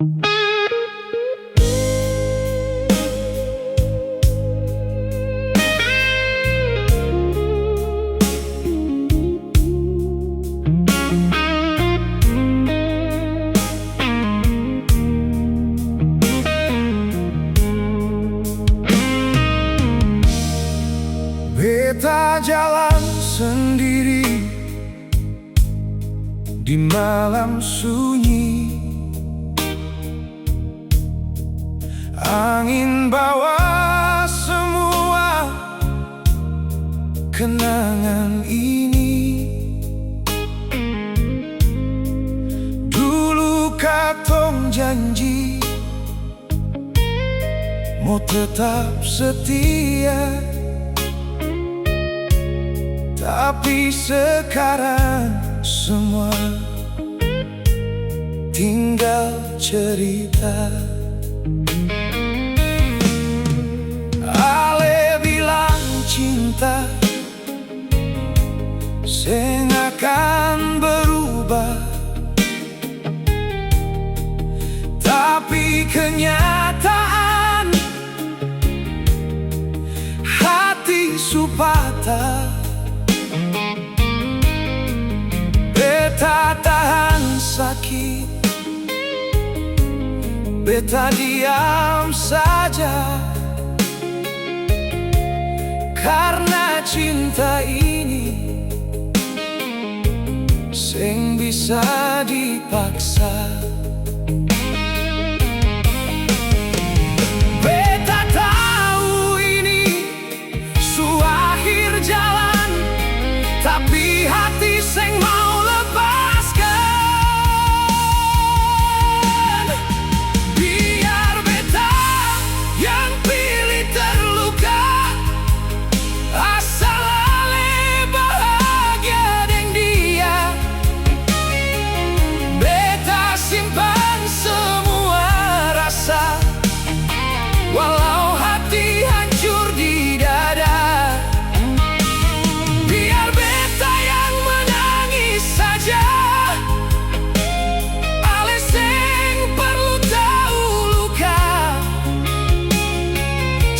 Beta jalan sendiri di malam sunyi. Angin bawa semua kenangan ini. Dulu katong janji mau tetap setia, tapi sekarang semua tinggal cerita. Ale bilang cinta seng akan berubah, tapi kenyataan hati su patah. Beta tahan sakit, beta diam saja, karena cinta ini seng bisa dipaksa. Beta tahu ini su akhir jalan, tapi hati seng mau lepaskan. Biar beta yang pilih terluka, asal ale bahagia deng dia. Beta simpan semua rasa, walau hati hancur di dada. Biar beta yang menangis saja, ale seng perlu tahu luka.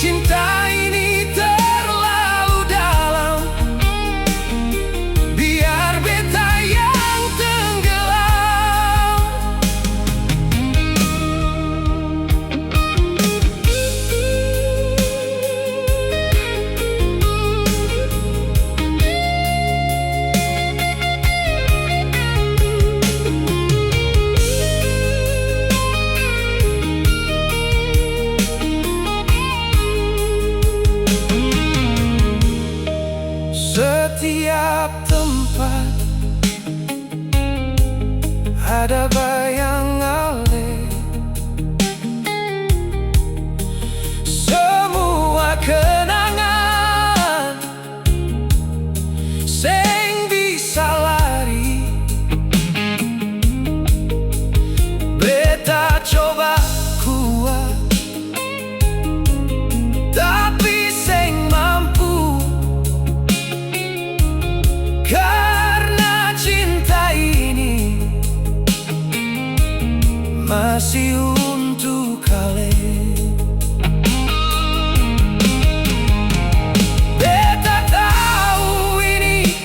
Cinta ini terlalu dalam, biar beta yang tenggelam. Setiap tempat ada bayang ale, semua kenangan seng bisa lari. Beta coba kuat, tapi seng mampu, karena cinta ini masih untuk kalian. Beta tahu ini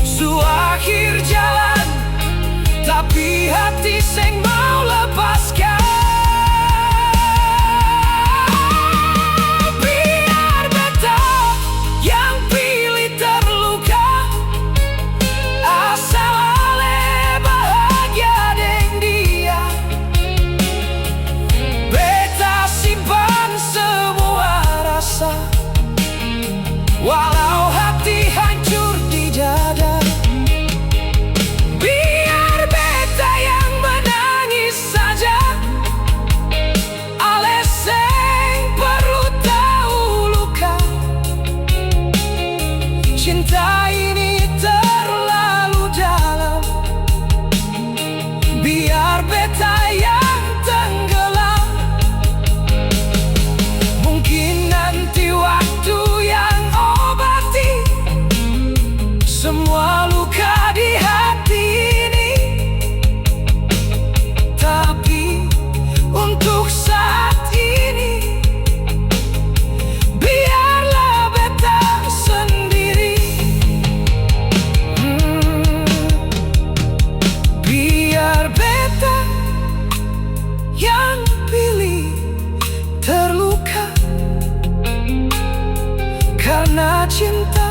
su akhir jalan, tapi hati seng mau lepaskan. Biar beta yang pilih terluka, asal ale bahagia deng dia. Beta simpan semua rasa, walau hati hancur di dada. Biar beta yang menangis saja, ale seng perlu tahu luka. Cinta ini terlalu dalam, biar beta yang tenggelam. Mungkin nanti waktu yang obati semua luka di hati ini, tapi karena cinta.